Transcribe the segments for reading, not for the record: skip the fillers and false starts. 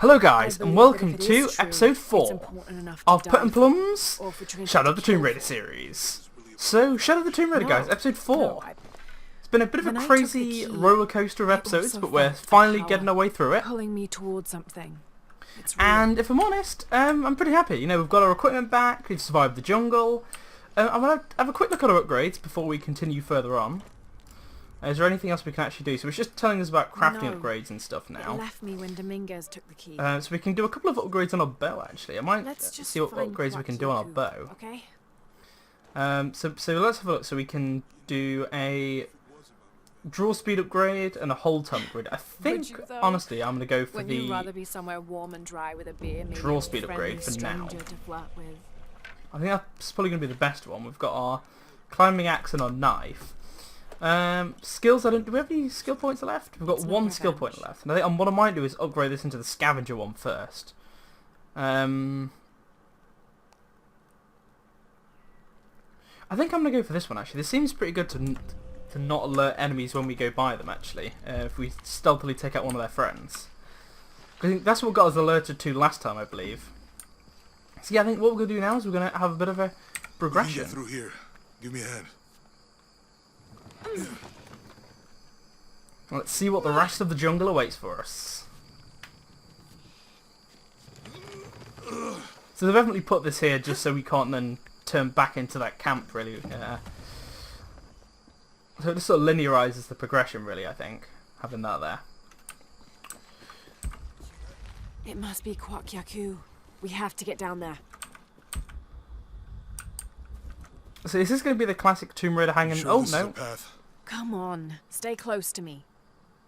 Hello guys, and welcome to episode 4 of Puttin' Plums Shadow of the Tomb Raider series. So, Shadow of the Tomb Raider guys, episode 4. It's been a bit of a crazy roller coaster of episodes, but we're finally getting our way through it. Pulling me towards something. And if I'm honest, I'm pretty happy. You know, we've got our equipment back, we've survived the jungle. I'm going to have a quick look at our upgrades before we continue further on. Is there anything else we can actually do? So it's just telling us about crafting upgrades and stuff now. It left me when Dominguez took the key. So we can do a couple of upgrades on our bow actually. I might see what upgrades we can do on our bow. Okay. So let's have a look. So we can do a draw speed upgrade and a hold time upgrade. I think honestly I'm going to go for Wouldn't you rather be somewhere warm and dry with a beer, maybe draw speed upgrade for now. To flirt with? I think that's probably going to be the best one. We've got our climbing axe and our knife. Skills, do we have any skill points left? We've got one skill point left. And I think what I might do is upgrade this into the scavenger one first. I think I'm going to go for this one actually. This seems pretty good to not alert enemies when we go by them actually. If we stealthily take out one of their friends. I think that's what got us alerted to last time, I believe. So yeah, I think what we're going to do now is we're going to have a bit of a progression. Get through here. Give me a hand. Let's see what the rest of the jungle awaits for us. So they've definitely put this here just so we can't then turn back into that camp really. So it just sort of linearizes the progression really, I think, having that there. It must be Kwak Yaku. We have to get down there. So is this going to be the classic Tomb Raider hanging? Sure, Oh this no! is a path. Come on, stay close to me.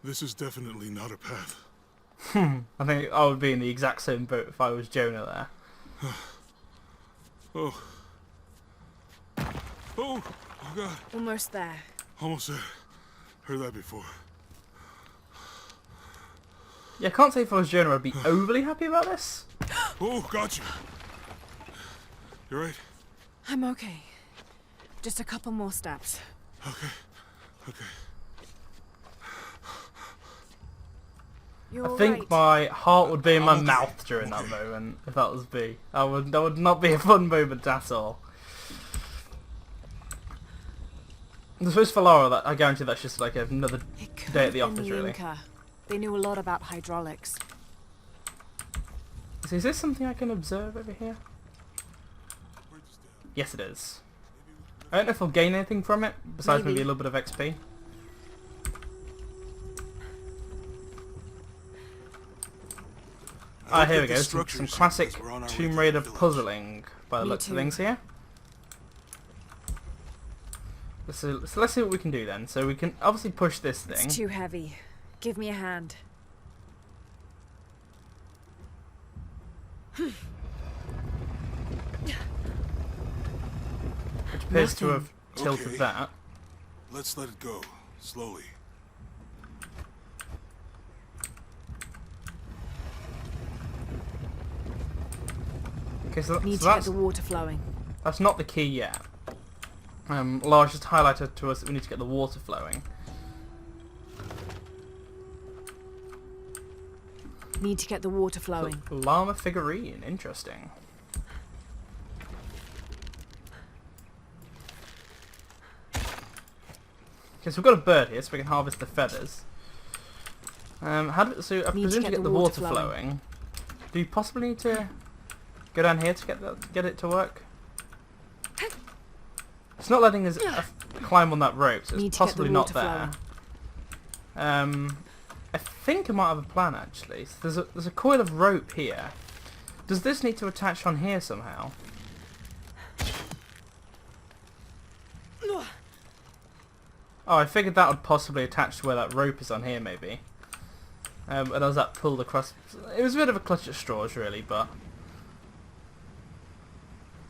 This is definitely not a path. I think I would be in the exact same boat if I was Jonah there. Oh. Oh God. Almost there. Almost there. Heard that before. Yeah, I can't say if I was Jonah I'd be overly happy about this. Oh, gotcha. You right? I'm okay. Just a couple more steps. Okay. Okay. I think my heart would be in my mouth during that moment, if that was me. That would not be a fun moment at all. I suppose for Laura, I guarantee that's just like another day at the office, really. They knew a lot about hydraulics. So is this something I can observe over here? Yes, it is. I don't know if I'll gain anything from it, besides maybe a little bit of XP. Ah, here we go. Some classic Tomb Raider puzzling by the looks of things here. So let's see what we can do then. So we can obviously push this thing. It's too heavy. Give me a hand. Which appears to have tilted that. Let's let it go. Slowly. Okay, so Need to get the water flowing. That's not the key yet. Lars just highlighted to us that we need to get the water flowing. Need to get the water flowing. So, llama figurine, interesting. Okay, so we've got a bird here, so we can harvest the feathers. So I presume to get the water flowing. Do you possibly need to go down here to get it to work? It's not letting us climb on that rope, so it's possibly not there. I think I might have a plan actually. So there's a coil of rope here. Does this need to attach on here somehow? Oh, I figured that would possibly attach to where that rope is on here maybe. And as that pulled across, it was a bit of a clutch at straws really, but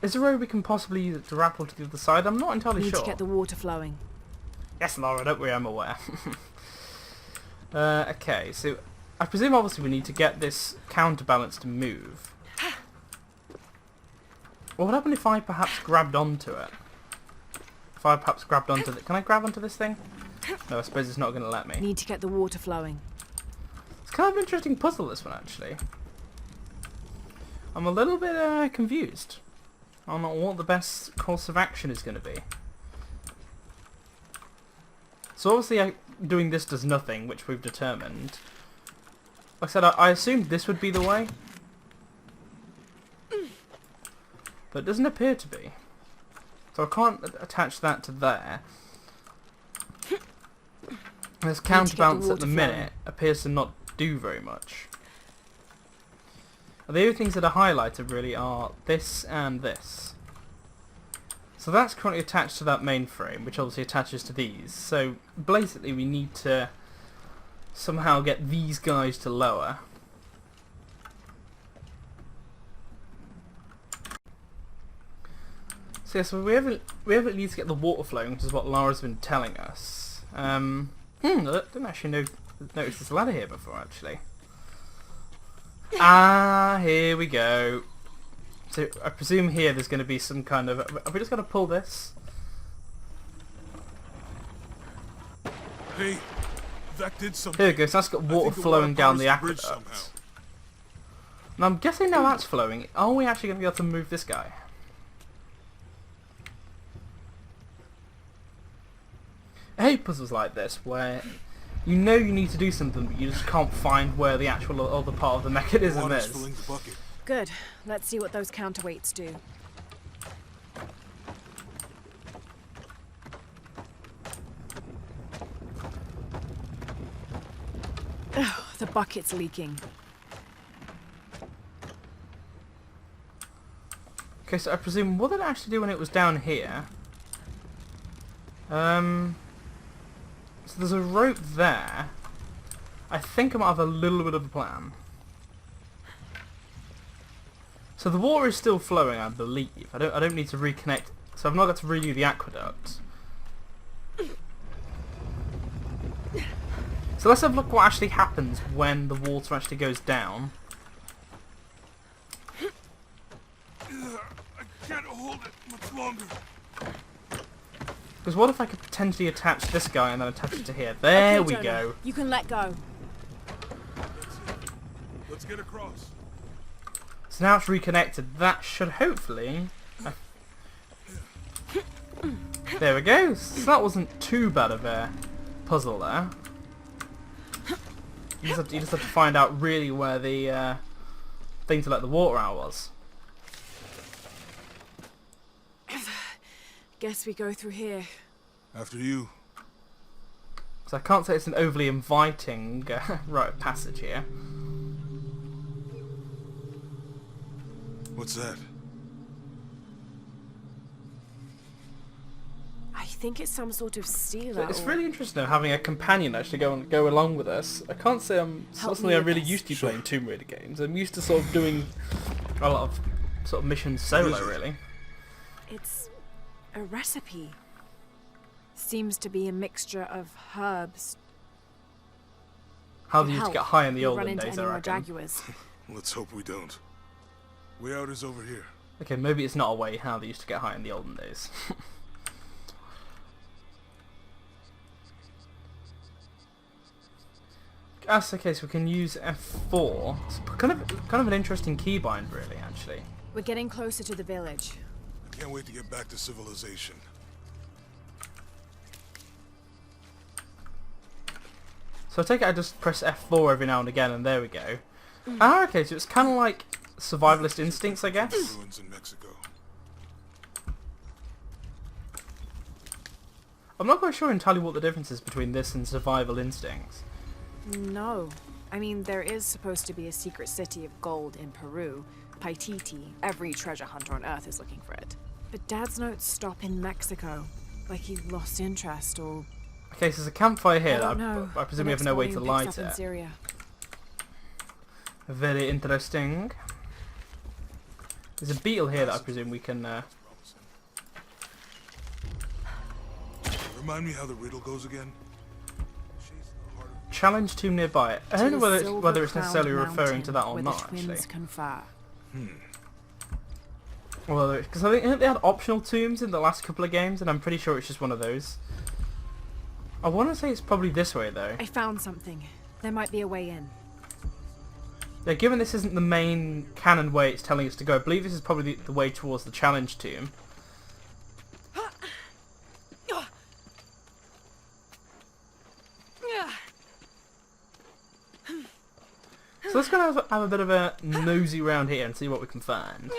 is there a way we can possibly use it to rappel to the other side? I'm not entirely sure. Need to get the water flowing. Yes, Laura, don't worry, I'm aware. Okay, so I presume obviously we need to get this counterbalance to move. What would happen if I perhaps grabbed onto it? If I perhaps grabbed onto it. Can I grab onto this thing? No, I suppose it's not going to let me. Need to get the water flowing. It's kind of an interesting puzzle, this one, actually. I'm a little bit confused on what the best course of action is going to be. So obviously doing this does nothing, which we've determined. Like I said, I assumed this would be the way. But it doesn't appear to be. So I can't attach that to there. This counterbalance at the minute appears to not do very much. The only things that are highlighted really are this and this. So that's currently attached to that mainframe, which obviously attaches to these. So basically we need to somehow get these guys to lower. So yeah, so we haven't need to get the water flowing, which is what Lara's been telling us. I didn't actually notice this ladder here before, actually. Here we go. So I presume here there's going to be some kind of... Are we just going to pull this? Hey, that did something. Here we go, so that's got water flowing down the aqueduct. Now I'm guessing now that's flowing. Are we actually going to be able to move this guy? I hate puzzles like this, where you know you need to do something, but you just can't find where the actual other part of the mechanism is. Filling the bucket. Good. Let's see what those counterweights do. Ugh, the bucket's leaking. Okay, so I presume what did it actually do when it was down here? So there's a rope there. I think I might have a little bit of a plan. So the water is still flowing, I believe. I don't need to reconnect. So I've not got to redo the aqueduct. So let's have a look what actually happens when the water actually goes down. I can't hold it much longer. Because what if I could potentially attach this guy and then attach it to here? There we go. You can let go. Let's get across. So now it's reconnected. That should hopefully... There we go. So that wasn't too bad of a puzzle there. You just have to find out really where the thing to let the water out was. Guess we go through here. After you. So I can't say it's an overly inviting rite of passage here. What's that? I think it's some sort of sealer. It's or... really interesting having a companion actually go along with us. I can't say I'm something I'm really used to playing Tomb Raider games. I'm used to sort of doing a lot of sort of missions solo, really. It's a recipe. Seems to be a mixture of herbs. How they used to get high in the olden days, I reckon. Jaguars. Let's hope we don't. Way out is over here. Okay, maybe it's not a way how they used to get high in the olden days. That's okay, so we can use F4. It's kind of an interesting keybind, really, actually. We're getting closer to the village. I can't wait to get back to civilization. So I take it I just press F4 every now and again, and there we go. Ah, okay, so it's kind of like survivalist instincts, I guess. Ruins in Mexico. I'm not quite sure entirely what the difference is between this and survival instincts. No. I mean, there is supposed to be a secret city of gold in Peru, Paititi. Every treasure hunter on Earth is looking for it. But Dad's notes stop in Mexico. Like he lost interest or... Okay, so there's a campfire here I that don't know. I presume we have no way to light In it. Syria. Very interesting. There's a beetle here that I presume we can... Remind me how the riddle goes again? Challenge tomb nearby. I don't know whether it's necessarily referring to that or not, actually. Confer. Well, because I think they had optional tombs in the last couple of games, and I'm pretty sure it's just one of those. I want to say it's probably this way, though. I found something. There might be a way in. Yeah, given this isn't the main canon way it's telling us to go, I believe this is probably the way towards the challenge tomb. So let's go and have a bit of a nosy round here and see what we can find.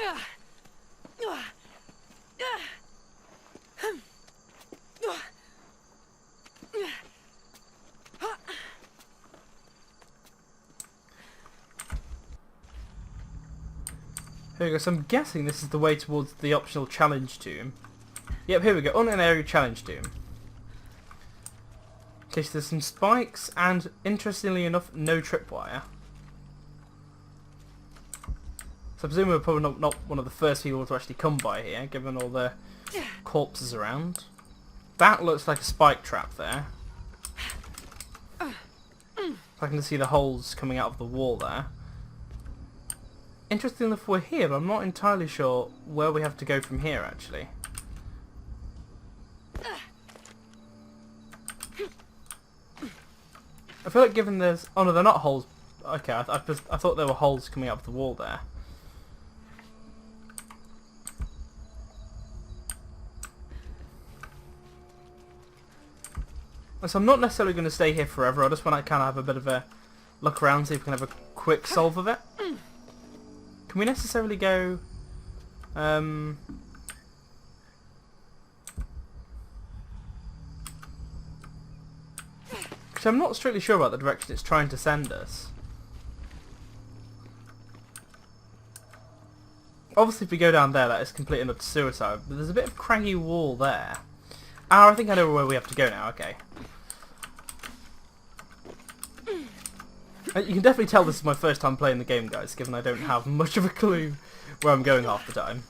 Here we go, so I'm guessing this is the way towards the optional challenge tomb. Yep, here we go, unarea challenge tomb. Okay, so there's some spikes and, interestingly enough, no tripwire. So I presume we're probably not one of the first people to actually come by here, given all the corpses around. That looks like a spike trap there. I can see the holes coming out of the wall there. Interesting enough we're here, but I'm not entirely sure where we have to go from here, actually. I feel like given there's... Oh no, they're not holes. Okay, I thought there were holes coming out of the wall there. So I'm not necessarily going to stay here forever. I just want to kind of have a bit of a look around, see if we can have a quick solve of it. Can we necessarily go... Because I'm not strictly sure about the direction it's trying to send us. Obviously if we go down there that is complete and utter suicide, but there's a bit of craggy wall there. Ah, I think I know where we have to go now, okay. You can definitely tell this is my first time playing the game, guys, given I don't have much of a clue where I'm going half the time.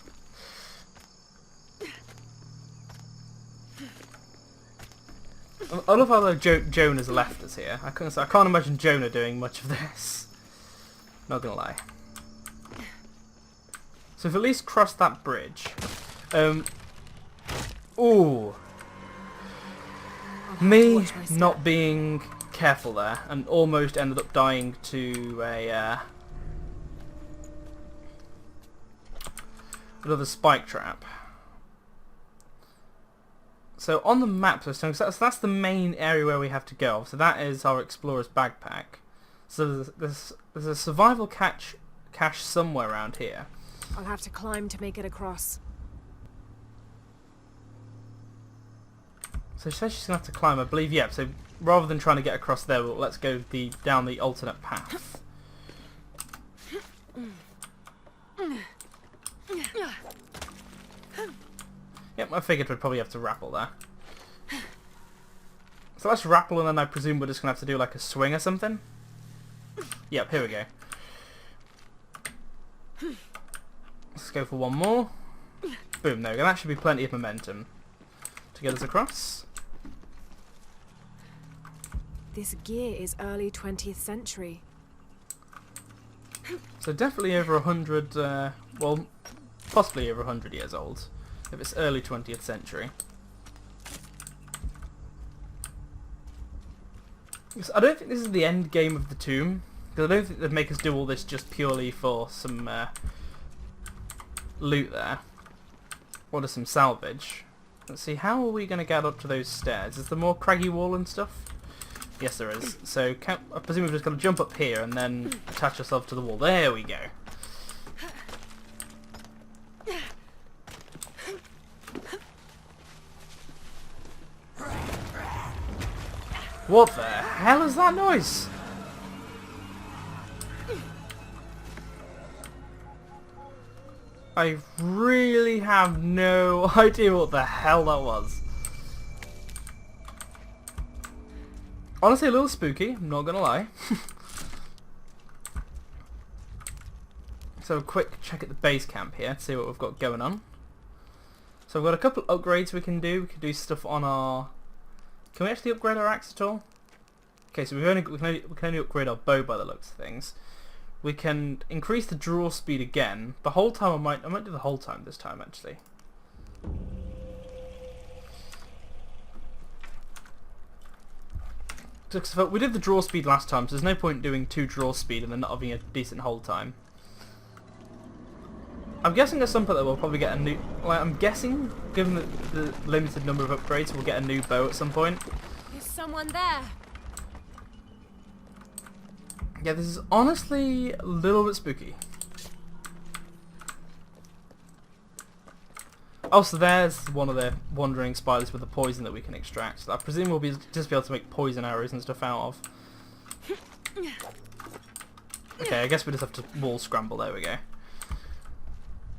I love how Jonah's left us here. I can't imagine Jonah doing much of this. Not gonna lie. So we've at least crossed that bridge. Ooh. Me not being careful there and almost ended up dying to a another spike trap. So on the map, so that's the main area where we have to go. So that is our explorer's backpack. So there's a survival cache somewhere around here. I'll have to climb to make it across. So she says she's going to have to climb, I believe, yeah. So rather than trying to get across there, let's go down the alternate path. Yep, I figured we'd probably have to rappel there. So let's rappel and then I presume we're just going to have to do like a swing or something. Yep, here we go. Let's go for one more. Boom, there we go. That should be plenty of momentum to get us across. This gear is early 20th century. So definitely over 100, well, possibly over 100 years old, if it's early 20th century. So I don't think this is the end game of the tomb, because I don't think they'd make us do all this just purely for some loot there, or just some salvage. Let's see, how are we going to get up to those stairs? Is there more craggy wall and stuff? Yes, there is. So I presume we've just got to jump up here and then attach ourselves to the wall. There we go. What the hell is that noise? I really have no idea what the hell that was. Honestly, a little spooky, I'm not gonna lie. So a quick check at the base camp here to see what we've got going on. So we've got a couple of upgrades we can do. We can do stuff on our... Can we actually upgrade our axe at all? Okay, so we can only upgrade our bow by the looks of things. We can increase the draw speed again. The whole time I might do the whole time this time actually. So we did the draw speed last time, so there's no point doing 2 draw speed and then not having a decent hold time. I'm guessing at some point that we'll probably get a new... Like, I'm guessing, given the limited number of upgrades, we'll get a new bow at some point. There's someone there. Yeah, this is honestly a little bit spooky. Also, there's one of the wandering spiders with the poison that we can extract. I presume we'll just be able to make poison arrows and stuff out of. Okay, I guess we just have to wall scramble. There we go.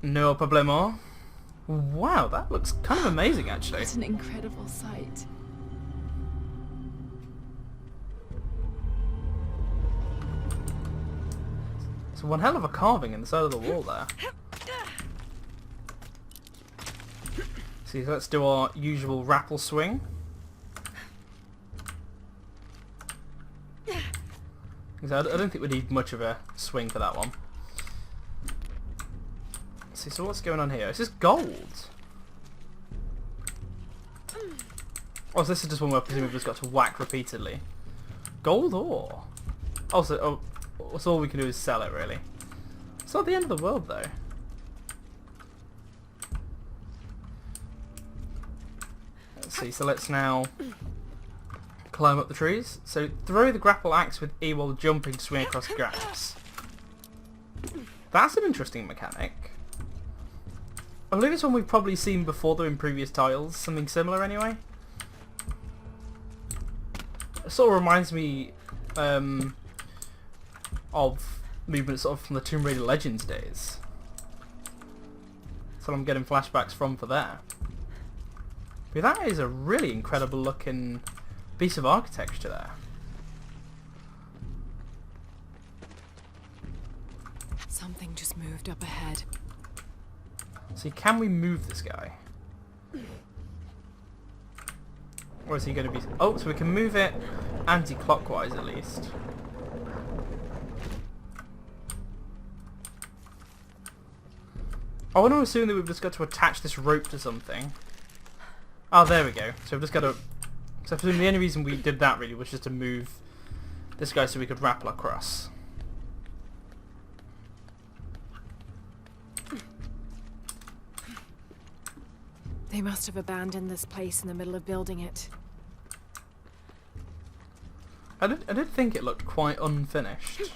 No problemo. Wow, that looks kind of amazing, actually. What an incredible sight. So one hell of a carving in the side of the wall there. See, so let's do our usual rappel swing. So I don't think we need much of a swing for that one. See, so what's going on here? Is this gold? Oh, so this is just one where I presume we've just got to whack repeatedly. Gold ore? Also, so all we can do is sell it, really. It's not the end of the world, though. Let's see, so let's now climb up the trees. So throw the grapple axe with E while jumping to swing across gaps. That's an interesting mechanic. I believe it's one we've probably seen before though in previous tiles. Something similar anyway. It sort of reminds me of movements sort of from the Tomb Raider Legends days. That's what I'm getting flashbacks from for there. But that is a really incredible looking piece of architecture there. Something just moved up ahead. See, can we move this guy? Or is he going to be... Oh, so we can move it anti-clockwise at least. I want to assume that we've just got to attach this rope to something. Oh, there we go. So we've just got to... So I presume the only reason we did that really was just to move this guy so we could rappel across. They must have abandoned this place in the middle of building it. I did think it looked quite unfinished.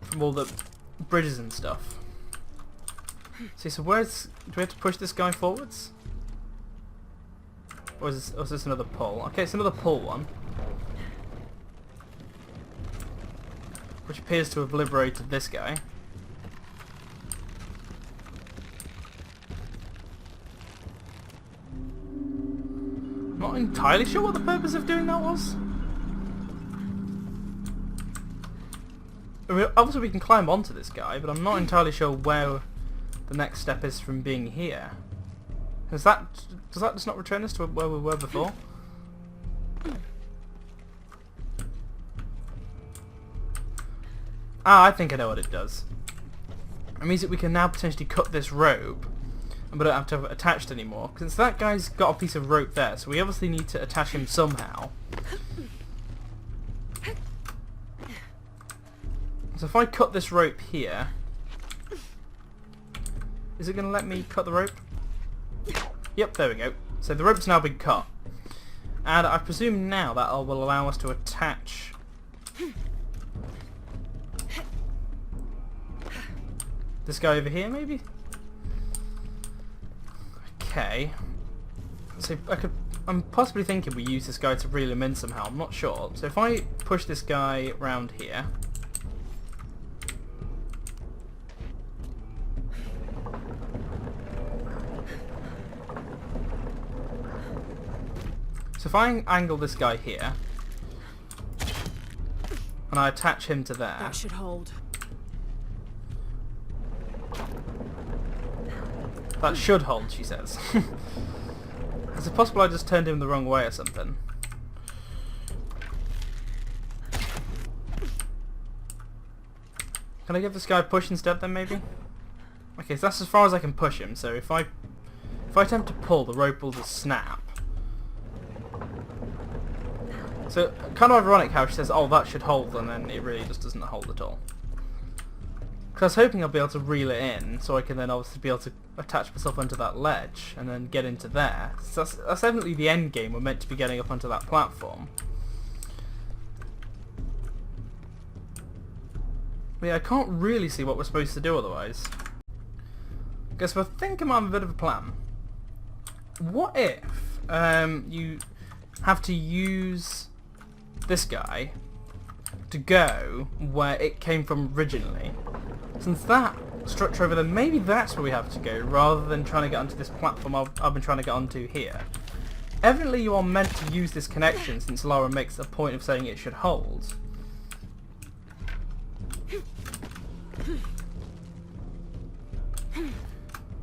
From all the bridges and stuff. See, so where's... Do we have to push this guy forwards? Or is this another pull? Okay, it's another pull one. Which appears to have liberated this guy. I'm not entirely sure what the purpose of doing that was. I mean, obviously we can climb onto this guy, but I'm not entirely sure where the next step is from being here. Does that just not return us to where we were before? Ah, I think I know what it does. It means that we can now potentially cut this rope, and we don't have to have it attached anymore. Since that guy's got a piece of rope there, so we obviously need to attach him somehow. So if I cut this rope here, is it going to let me cut the rope? Yep, there we go. So the rope's now been cut. And I presume now that will allow us to attach... this guy over here, maybe? Okay. So I'm possibly thinking we use this guy to reel him in somehow. I'm not sure. So if I push this guy round here... So if I angle this guy here, and I attach him to there... That should hold. That should hold, she says. Is it possible I just turned him the wrong way or something? Can I give this guy a push instead then, maybe? Okay, so that's as far as I can push him, so if I attempt to pull, the rope will just snap. So, kind of ironic how she says, oh, that should hold, and then it really just doesn't hold at all. Because I was hoping I'd be able to reel it in, so I can then obviously be able to attach myself onto that ledge, and then get into there. So that's definitely the end game. We're meant to be getting up onto that platform. But yeah, I can't really see what we're supposed to do otherwise. Guess I think I might have a bit of a plan. What if you have to use this guy to go where it came from originally? Since that structure over there, maybe that's where we have to go, rather than trying to get onto this platform I've been trying to get onto here. Evidently you are meant to use this connection, since Lara makes a point of saying it should hold.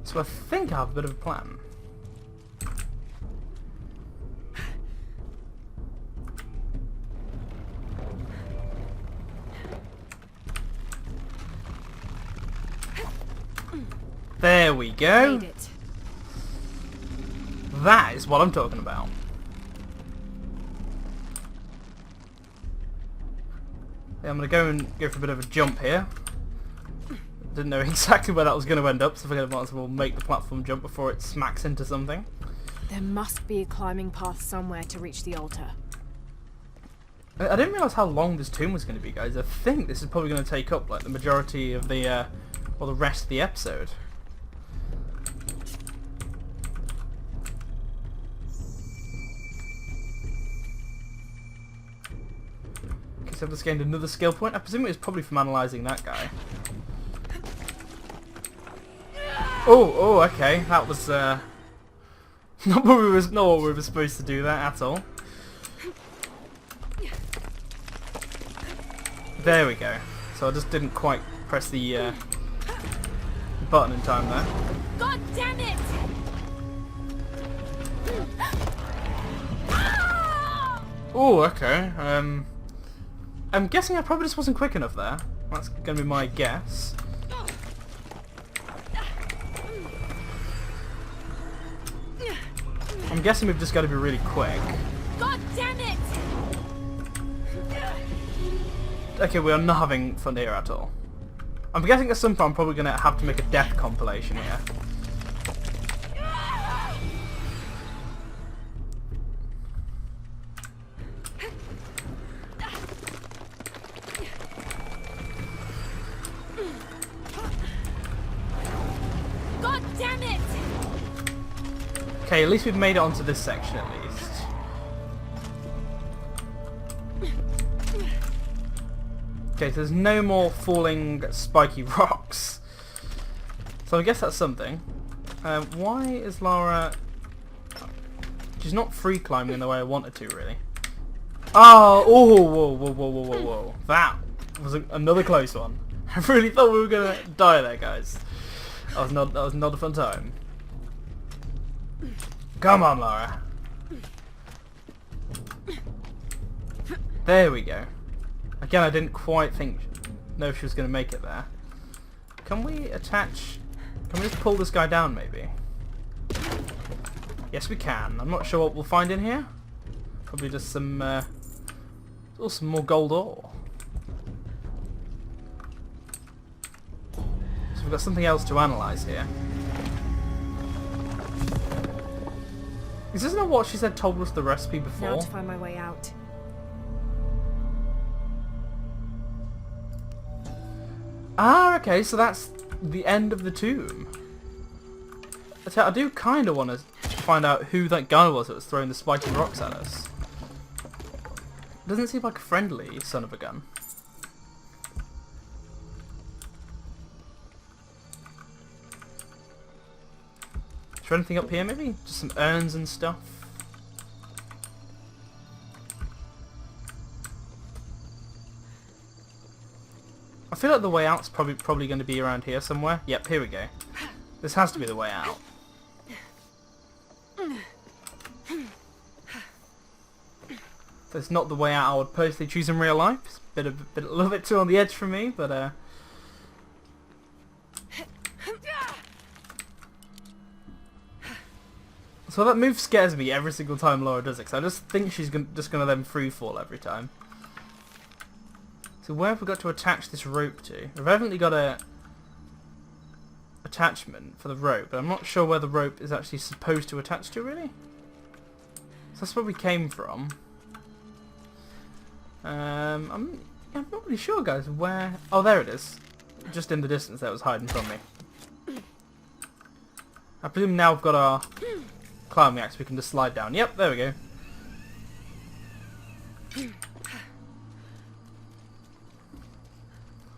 So I think I have a bit of a plan. There we go. Made it. That is what I'm talking about. Yeah, I'm going to go for a bit of a jump here. Didn't know exactly where that was going to end up, so I figured I might as well make the platform jump before it smacks into something. There must be a climbing path somewhere to reach the altar. I didn't realise how long this tomb was going to be, guys. I think this is probably going to take up like the majority of the, or the rest of the episode. Okay, so I've just gained another skill point. I presume it was probably from analysing that guy. Oh, okay. That was not what we were supposed to do there at all. There we go. So I just didn't quite press the button in time there. God damn it! Oh, okay. I'm guessing I probably just wasn't quick enough there. That's going to be my guess. I'm guessing we've just got to be really quick. God damn it! Okay, we are not having fun here at all. I'm guessing at some point I'm probably going to have to make a death compilation here. God damn it! Okay, at least we've made it onto this section at least. Okay, so there's no more falling spiky rocks. So I guess that's something. Why is Lara... She's not free climbing in the way I wanted to, really. Oh, whoa. That was another close one. I really thought we were going to die there, guys. That was not a fun time. Come on, Lara. There we go. Again, I didn't quite know if she was going to make it there. Can we attach... Can we just pull this guy down, maybe? Yes, we can. I'm not sure what we'll find in here. Probably just some more gold ore. So we've got something else to analyse here. Is this not what she said told us the recipe before? Now to find my way out. Ah, okay, so that's the end of the tomb. I do kind of want to find out who that guy was that was throwing the spiky rocks at us. Doesn't seem like a friendly son of a gun. Is there anything up here, maybe? Just some urns and stuff? I feel like the way out's probably going to be around here somewhere. Yep, here we go. This has to be the way out. If it's not the way out I would personally choose in real life. It's a little bit too on the edge for me, but So that move scares me every single time Laura does it, because I just think she's just going to then free fall every time. So where have we got to attach this rope to? We've evidently got a attachment for the rope, but I'm not sure where the rope is actually supposed to attach to, really. So that's where we came from. I'm not really sure, guys, where... Oh, there it is. Just in the distance there, it was hiding from me. I presume now we've got our climbing axe, we can just slide down. Yep, there we go.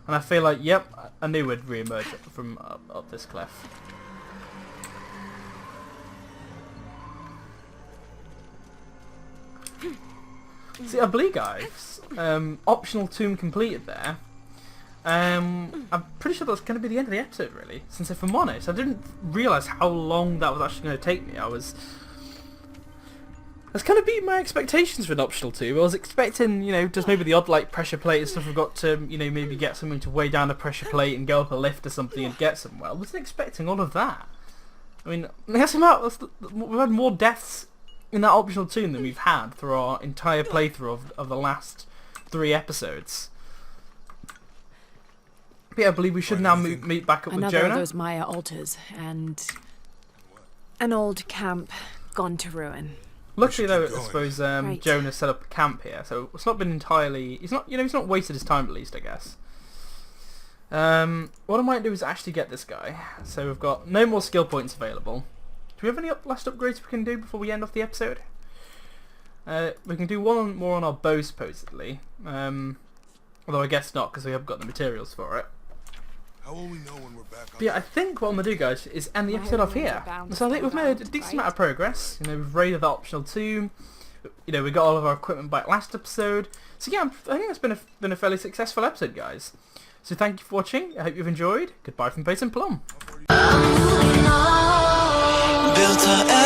And I feel like, yep, I knew we'd re-emerge from up this cliff. See, I believe, guys, optional tomb completed there. I'm pretty sure that's going to be the end of the episode, really. Since if I'm honest, I didn't realise how long that was actually going to take me. That's kind of beat my expectations for an optional tomb. I was expecting, you know, just maybe the odd, like, pressure plate and stuff. We've got to, you know, maybe get something to weigh down a pressure plate and go up a lift or something and get somewhere. I wasn't expecting all of that. I mean, we've had more deaths in that optional tomb than we've had through our entire playthrough of the last 3 episodes. But yeah, I believe we should now meet back up with Another Jonah. of those Maya altars and an old camp gone to ruin. Luckily though, I going. suppose Right. Jonah set up a camp here, so it's not been entirely... He's not wasted his time at least, I guess. What I might do is actually get this guy. So we've got no more skill points available. Do we have any last upgrades we can do before we end off the episode? We can do one more on our bow, supposedly. Although I guess not, because we haven't got the materials for it. How will we know when we're back on? But yeah, I think what I'm going to do, guys, is end the episode off here. So I think we've made a decent amount of progress. You know, we've raided the optional tomb. You know, we got all of our equipment back last episode. So yeah, I think it's been a fairly successful episode, guys. So thank you for watching. I hope you've enjoyed. Goodbye from Base and Plum. Built a